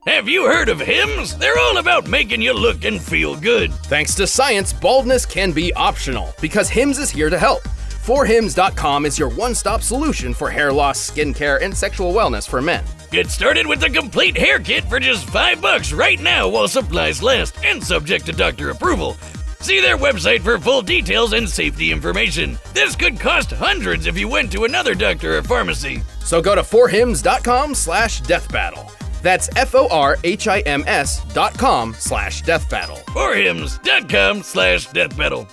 Have you heard of hymns? They're all about making you look and feel good. Thanks to science, baldness can be optional because Hims is here to help. 4hims.com is your one-stop solution for hair loss, skincare, and sexual wellness for men. Get started with the complete hair kit for just $5 right now while supplies last and subject to doctor approval. See their website for full details and safety information. This could cost hundreds if you went to another doctor or pharmacy. So go to 4hims.com/deathbattle. That's FORHIMS.com/deathbattle. 4hims.com/deathbattle.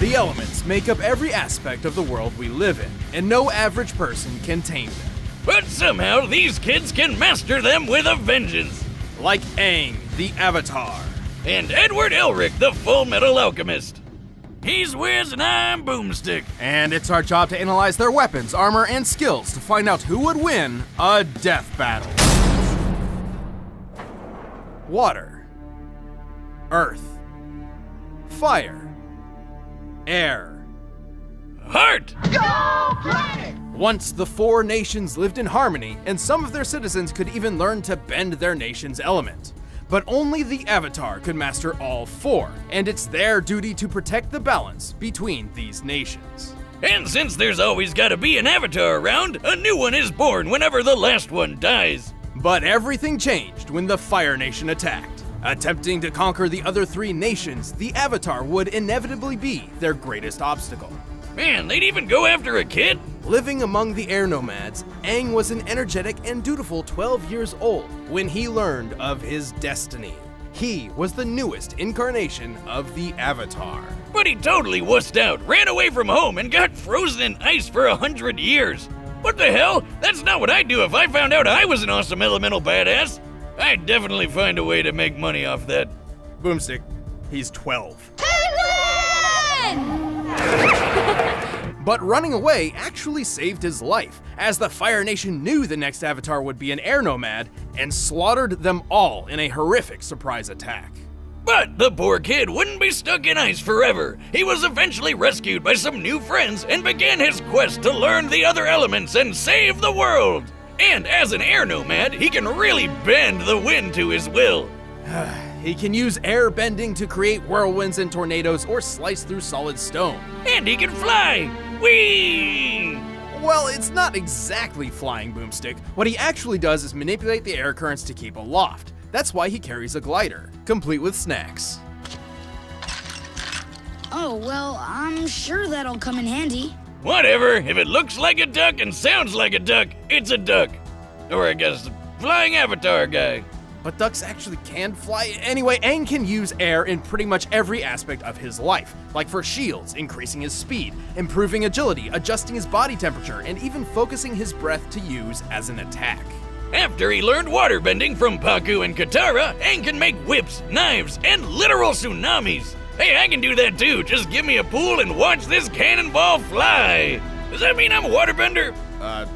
The elements make up every aspect of the world we live in, and no average person can tame them. But somehow these kids can master them with a vengeance. Like Aang, the Avatar. And Edward Elric, the Fullmetal Alchemist. He's Wiz and I'm Boomstick. And it's our job to analyze their weapons, armor, and skills to find out who would win a death battle. Water. Earth. Fire. Air. Heart! Once the four nations lived in harmony, and some of their citizens could even learn to bend their nation's element. But only the Avatar could master all four, and it's their duty to protect the balance between these nations. And since there's always gotta be an Avatar around, a new one is born whenever the last one dies. But everything changed when the Fire Nation attacked. Attempting to conquer the other three nations, the Avatar would inevitably be their greatest obstacle. Man, they'd even go after a kid? Living among the air nomads, Aang was an energetic and dutiful 12 years old when he learned of his destiny. He was the newest incarnation of the Avatar. But he totally wussed out, ran away from home, and got frozen in ice for 100 years. What the hell? That's not what I'd do if I found out I was an awesome elemental badass. I'd definitely find a way to make money off that. Boomstick, he's 12. But running away actually saved his life, as the Fire Nation knew the next Avatar would be an air nomad and slaughtered them all in a horrific surprise attack. But the poor kid wouldn't be stuck in ice forever. He was eventually rescued by some new friends and began his quest to learn the other elements and save the world. And as an air nomad, he can really bend the wind to his will. He can use air bending to create whirlwinds and tornadoes or slice through solid stone. And he can fly! Whee! Well, it's not exactly flying, Boomstick. What he actually does is manipulate the air currents to keep aloft. That's why he carries a glider, complete with snacks. Oh, well, I'm sure that'll come in handy. Whatever, if it looks like a duck and sounds like a duck, it's a duck. Or I guess, flying avatar guy. But ducks actually can fly. Anyway, Aang can use air in pretty much every aspect of his life, like for shields, increasing his speed, improving agility, adjusting his body temperature, and even focusing his breath to use as an attack. After he learned waterbending from Paku and Katara, Aang can make whips, knives, and literal tsunamis. Hey, I can do that too. Just give me a pool and watch this cannonball fly. Does that mean I'm a waterbender?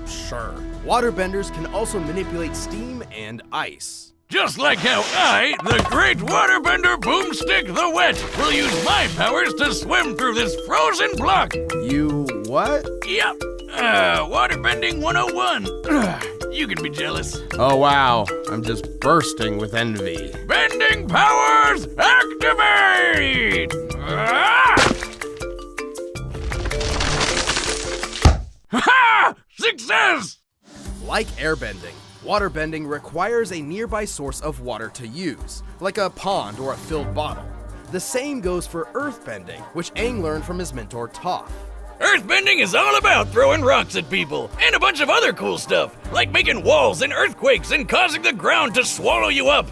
Sure. Waterbenders can also manipulate steam and ice. Just like how I, the great waterbender Boomstick the Wet, will use my powers to swim through this frozen block. You what? Yep. Waterbending 101. You can be jealous. Oh wow, I'm just bursting with envy. Bending powers, activate! Ha! Success! Like airbending, waterbending requires a nearby source of water to use, like a pond or a filled bottle. The same goes for earthbending, which Aang learned from his mentor Toph. Earthbending is all about throwing rocks at people, and a bunch of other cool stuff, like making walls and earthquakes and causing the ground to swallow you up.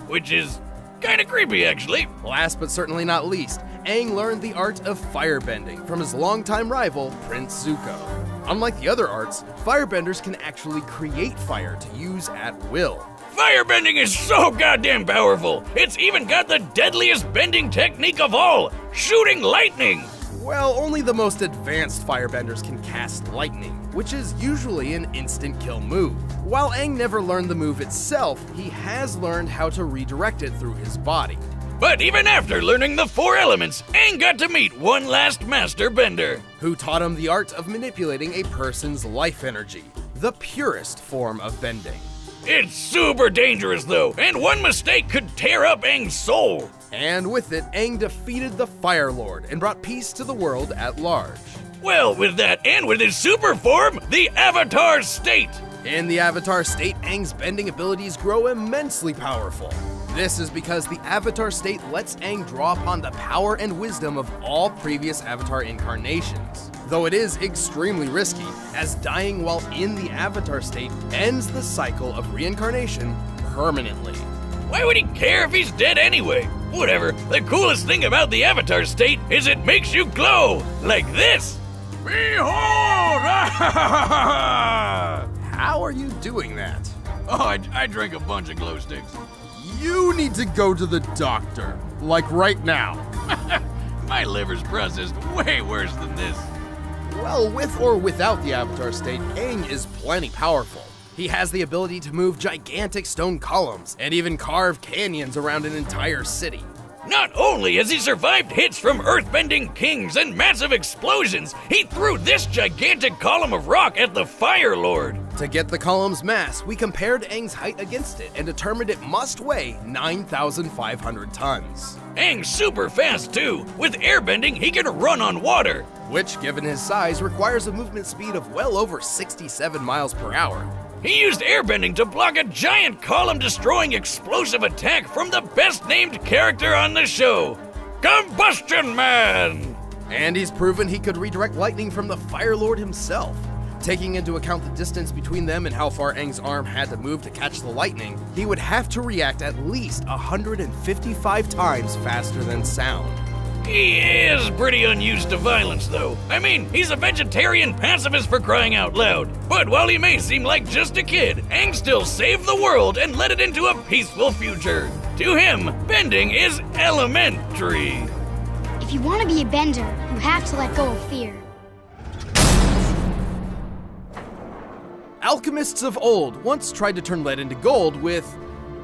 Which is kinda creepy, actually. Last but certainly not least, Aang learned the art of firebending from his longtime rival, Prince Zuko. Unlike the other arts, firebenders can actually create fire to use at will. Firebending is so goddamn powerful! It's even got the deadliest bending technique of all, shooting lightning! Well, only the most advanced firebenders can cast lightning, which is usually an instant kill move. While Aang never learned the move itself, he has learned how to redirect it through his body. But even after learning the 4 elements, Aang got to meet one last master bender. Who taught him the art of manipulating a person's life energy, the purest form of bending. It's super dangerous though, and one mistake could tear up Aang's soul. And with it, Aang defeated the Fire Lord and brought peace to the world at large. Well, with that and with his super form, the Avatar State. In the Avatar State, Aang's bending abilities grow immensely powerful. This is because the Avatar State lets Aang draw upon the power and wisdom of all previous Avatar incarnations. Though it is extremely risky, as dying while in the Avatar State ends the cycle of reincarnation permanently. Why would he care if he's dead anyway? Whatever, the coolest thing about the Avatar State is it makes you glow, like this. Behold! How are you doing that? Oh, I drank a bunch of glow sticks. You need to go to the doctor, like right now. My liver's processed way worse than this. Well, with or without the Avatar State, Aang is plenty powerful. He has the ability to move gigantic stone columns and even carve canyons around an entire city. Not only has he survived hits from earthbending kings and massive explosions, he threw this gigantic column of rock at the Fire Lord. To get the column's mass, we compared Aang's height against it and determined it must weigh 9,500 tons. Aang's super fast too. With airbending, he can run on water. Which, given his size, requires a movement speed of well over 67 miles per hour. He used airbending to block a giant column-destroying explosive attack from the best-named character on the show, Combustion Man! And he's proven he could redirect lightning from the Fire Lord himself. Taking into account the distance between them and how far Aang's arm had to move to catch the lightning, he would have to react at least 155 times faster than sound. He is pretty unused to violence, though. I mean, he's a vegetarian pacifist for crying out loud. But while he may seem like just a kid, Aang still saved the world and led it into a peaceful future. To him, bending is elementary. If you want to be a bender, you have to let go of fear. Alchemists of old once tried to turn lead into gold with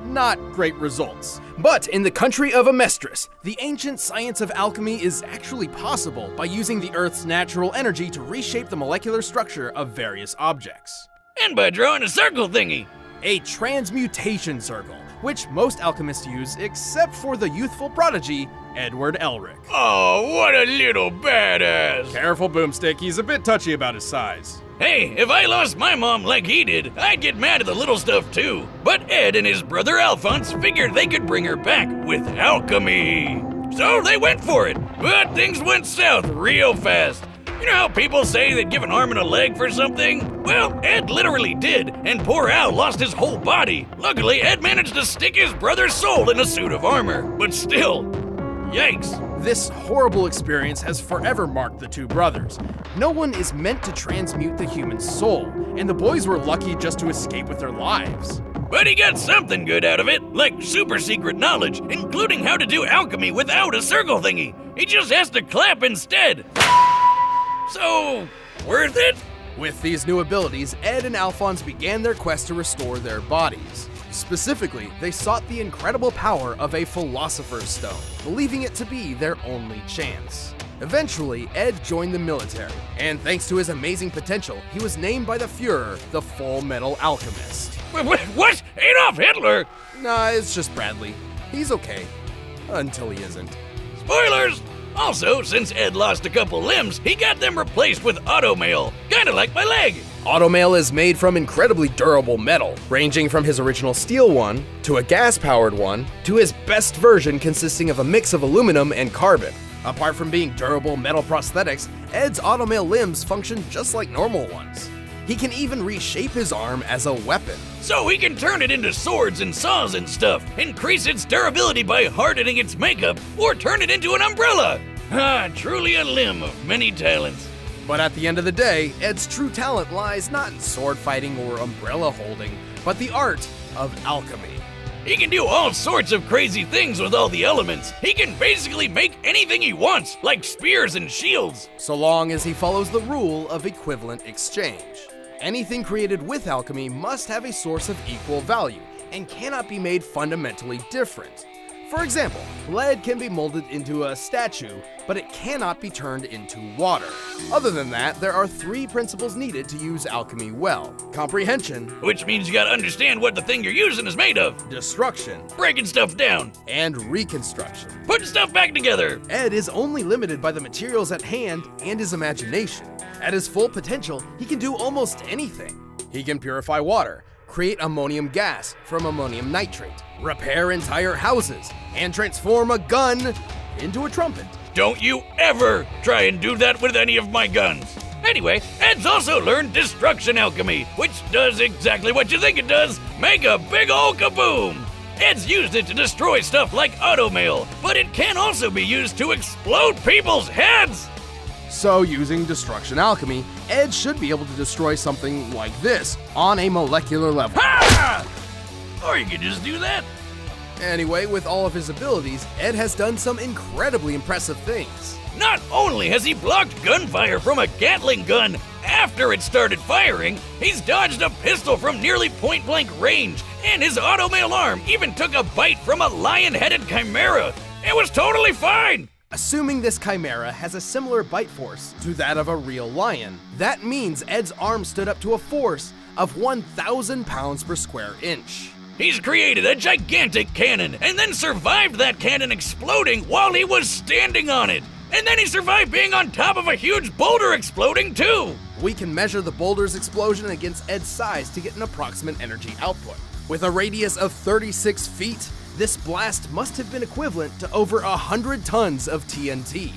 not great results. But in the country of Amestris, the ancient science of alchemy is actually possible By using the Earth's natural energy to reshape the molecular structure of various objects. And by drawing a circle thingy. A transmutation circle, which most alchemists use except for the youthful prodigy, Edward Elric. Oh, what a little badass! Careful, Boomstick, he's a bit touchy about his size. Hey, if I lost my mom like he did, I'd get mad at the little stuff too. But Ed and his brother Alphonse figured they could bring her back with alchemy. So they went for it, but things went south real fast. You know how people say they'd give an arm and a leg for something? Well, Ed literally did, and poor Al lost his whole body. Luckily, Ed managed to stick his brother's soul in a suit of armor, but still, yikes. This horrible experience has forever marked the two brothers. No one is meant to transmute the human soul, and the boys were lucky just to escape with their lives. But he got something good out of it, like super secret knowledge, including how to do alchemy without a circle thingy. He just has to clap instead. So, worth it? With these new abilities, Ed and Alphonse began their quest to restore their bodies. Specifically, they sought the incredible power of a Philosopher's Stone, believing it to be their only chance. Eventually, Ed joined the military, and thanks to his amazing potential, he was named by the Fuhrer the Fullmetal Alchemist. What? Adolf Hitler? Nah, it's just Bradley. He's okay. Until he isn't. Spoilers! Also, since Ed lost a couple limbs, he got them replaced with automail, kinda like my leg. Automail is made from incredibly durable metal, ranging from his original steel one, to a gas-powered one, to his best version consisting of a mix of aluminum and carbon. Apart from being durable metal prosthetics, Ed's automail limbs function just like normal ones. He can even reshape his arm as a weapon. So he can turn it into swords and saws and stuff, increase its durability by hardening its makeup, or turn it into an umbrella. Ah, truly a limb of many talents. But at the end of the day, Ed's true talent lies not in sword fighting or umbrella holding, but the art of alchemy. He can do all sorts of crazy things with all the elements. He can basically make anything he wants, like spears and shields. So long as he follows the rule of equivalent exchange. Anything created with alchemy must have a source of equal value and cannot be made fundamentally different. For example, lead can be molded into a statue, but it cannot be turned into water. Other than that, there are 3 principles needed to use alchemy well: comprehension, Which means you gotta understand what the thing you're using is made of. destruction, Breaking stuff down. and reconstruction. Putting stuff back together. Ed is only limited by the materials at hand and his imagination. At his full potential, he can do almost anything. He can purify water, create ammonium gas from ammonium nitrate, repair entire houses, and transform a gun into a trumpet. Don't you ever try and do that with any of my guns. Anyway, Ed's also learned destruction alchemy, which does exactly what you think it does: make a big ol' kaboom. Ed's used it to destroy stuff like automail, but it can also be used to explode people's heads. So, using destruction alchemy, Ed should be able to destroy something like this on a molecular level. Ha! Or you could just do that. Anyway, with all of his abilities, Ed has done some incredibly impressive things. Not only has he blocked gunfire from a Gatling gun after it started firing, he's dodged a pistol from nearly point-blank range, and his automail arm even took a bite from a lion-headed chimera. It was totally fine. Assuming this chimera has a similar bite force to that of a real lion, that means Ed's arm stood up to a force of 1,000 pounds per square inch. He's created a gigantic cannon and then survived that cannon exploding while he was standing on it. And then he survived being on top of a huge boulder exploding too. We can measure the boulder's explosion against Ed's size to get an approximate energy output. With a radius of 36 feet, this blast must have been equivalent to over 100 tons of TNT.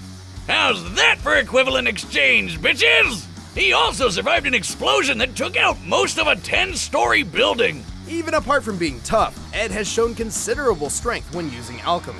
How's that for equivalent exchange, bitches? He also survived an explosion that took out most of a 10-story building. Even apart from being tough, Ed has shown considerable strength when using alchemy.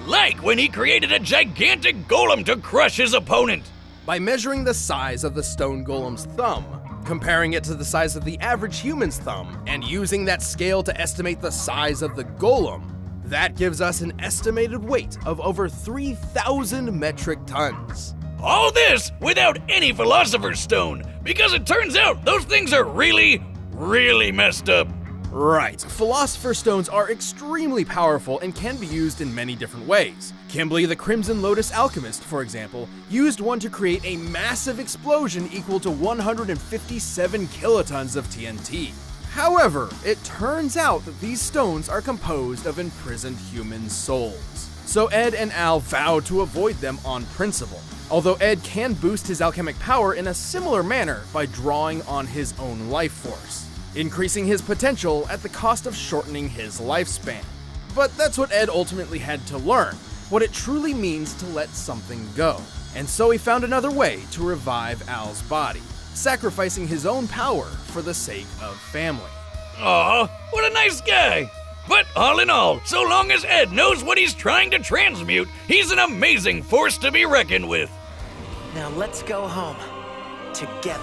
Like when he created a gigantic golem to crush his opponent. By measuring the size of the stone golem's thumb, comparing it to the size of the average human's thumb, and using that scale to estimate the size of the golem, that gives us an estimated weight of over 3,000 metric tons. All this without any Philosopher's Stone, because it turns out those things are really, really messed up. Right, Philosopher's Stones are extremely powerful and can be used in many different ways. Kimberly the Crimson Lotus Alchemist, for example, used one to create a massive explosion equal to 157 kilotons of TNT. However, it turns out that these stones are composed of imprisoned human souls. So Ed and Al vowed to avoid them on principle. Although Ed can boost his alchemic power in a similar manner by drawing on his own life force, increasing his potential at the cost of shortening his lifespan. But that's what Ed ultimately had to learn, what it truly means to let something go. And so he found another way to revive Al's body, sacrificing his own power for the sake of family. Aw, what a nice guy. But all in all, so long as Ed knows what he's trying to transmute, he's an amazing force to be reckoned with. Now let's go home. Together.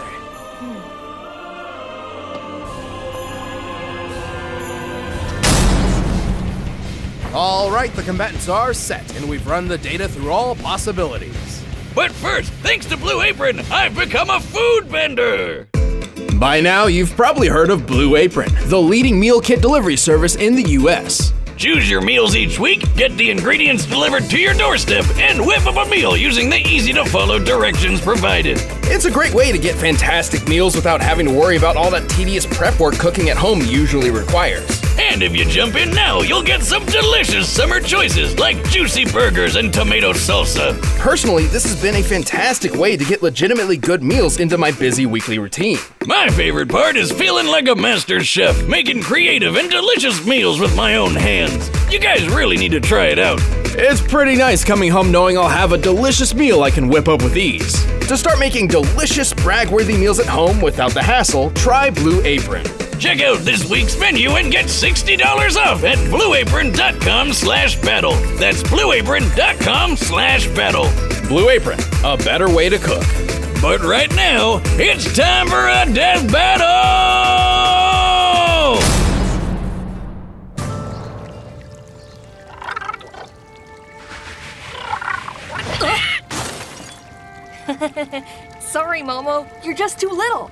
All right, the combatants are set, and we've run the data through all possibilities. But first, thanks to Blue Apron, I've become a food vendor. By now, you've probably heard of Blue Apron, the leading meal kit delivery service in the US. Choose your meals each week, get the ingredients delivered to your doorstep, and whip up a meal using the easy-to-follow directions provided. It's a great way to get fantastic meals without having to worry about all that tedious prep work cooking at home usually requires. And if you jump in now, you'll get some delicious summer choices like juicy burgers and tomato salsa. Personally, this has been a fantastic way to get legitimately good meals into my busy weekly routine. My favorite part is feeling like a master chef, making creative and delicious meals with my own hands. You guys really need to try it out. It's pretty nice coming home knowing I'll have a delicious meal I can whip up with ease. To start making delicious, brag-worthy meals at home without the hassle, try Blue Apron. Check out this week's menu and get $60 off at blueapron.com/battle. That's blueapron.com/battle. Blue Apron, a better way to cook. But right now, it's time for a death battle! Sorry, Momo. You're just too little.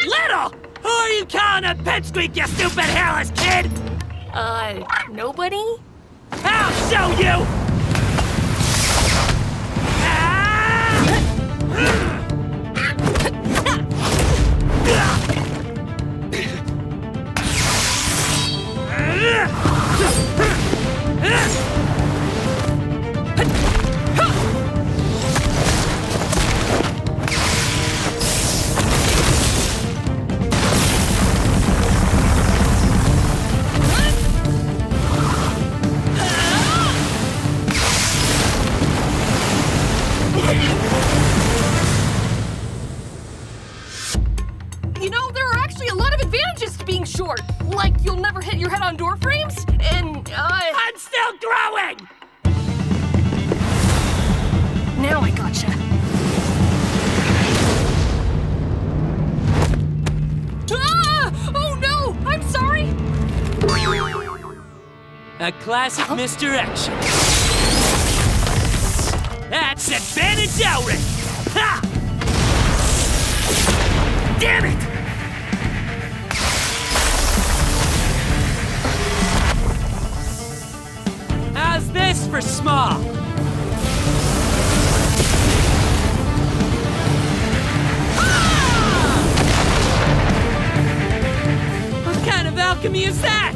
Little! Who are you calling a pipsqueak, you stupid hairless kid? Nobody? I'll show you! You know, there are actually a lot of advantages to being short. Like, you'll never hit your head on door frames, and, I'm still growing! Now I gotcha. Ah! Oh no! I'm sorry! A classic misdirection. That's advantage Elric! Ha! Damn it! How's this for small? What kind of alchemy is that?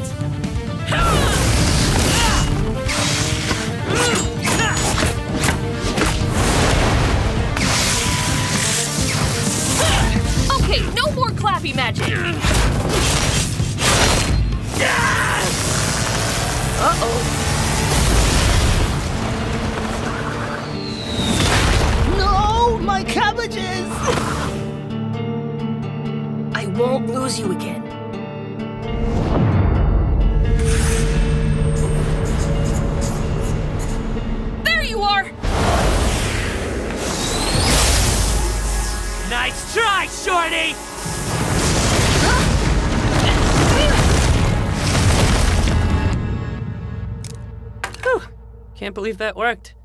Okay, no more clappy magic. Uh-oh. No, my cabbages! I won't lose you again. There you are! Nice try, Shorty! Whew. Can't believe that worked.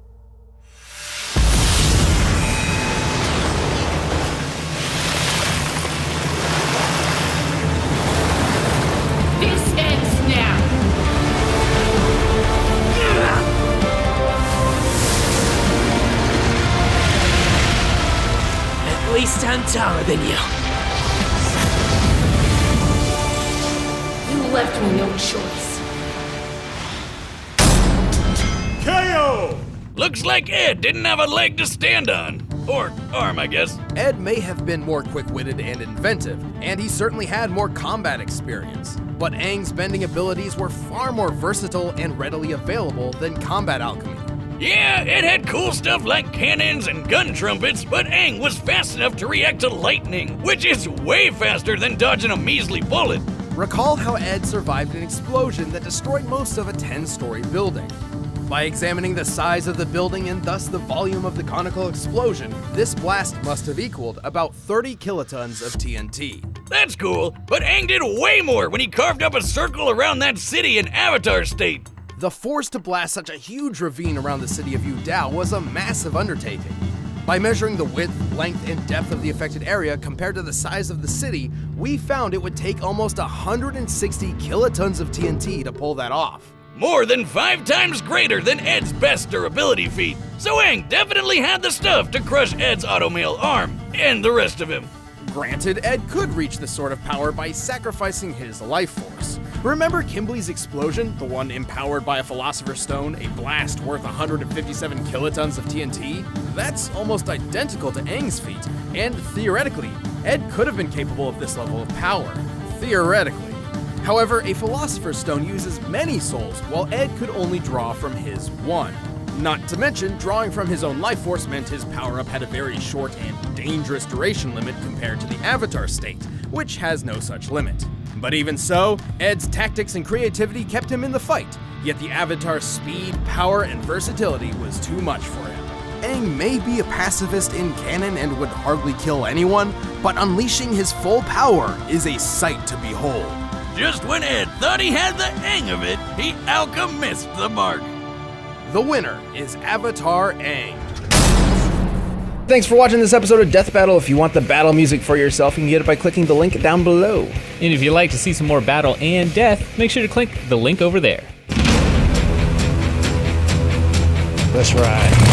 This ends now. At least I'm taller than you. You left me no choice. KO! Looks like Ed didn't have a leg to stand on. Or arm, I guess. Ed may have been more quick-witted and inventive, and he certainly had more combat experience. But Aang's bending abilities were far more versatile and readily available than combat alchemy. Yeah, it had cool stuff like cannons and gun trumpets, but Aang was fast enough to react to lightning, which is way faster than dodging a measly bullet. Recall how Ed survived an explosion that destroyed most of a 10-story building. By examining the size of the building and thus the volume of the conical explosion, this blast must have equaled about 30 kilotons of TNT. That's cool, but Aang did way more when he carved up a circle around that city in Avatar State. The force to blast such a huge ravine around the city of Yu Dao was a massive undertaking. By measuring the width, length, and depth of the affected area compared to the size of the city, we found it would take almost 160 kilotons of TNT to pull that off. More than 5 times greater than Ed's best durability feat. So Aang definitely had the stuff to crush Ed's automail arm, and the rest of him. Granted, Ed could reach this sort of power by sacrificing his life force. Remember Kimblee's explosion, the one empowered by a Philosopher's Stone, a blast worth 157 kilotons of TNT? That's almost identical to Aang's feat, and theoretically, Ed could have been capable of this level of power. Theoretically. However, a Philosopher's Stone uses many souls, while Ed could only draw from his one. Not to mention, drawing from his own life force meant his power-up had a very short and dangerous duration limit compared to the Avatar state, which has no such limit. But even so, Ed's tactics and creativity kept him in the fight, yet the Avatar's speed, power, and versatility was too much for him. Aang may be a pacifist in canon and would hardly kill anyone, but unleashing his full power is a sight to behold. Just when Ed thought he had the hang of it, he alchemist the mark. The winner is Avatar Aang. Thanks for watching this episode of Death Battle. If you want the battle music for yourself, you can get it by clicking the link down below. And if you'd like to see some more battle and death, make sure to click the link over there. That's right.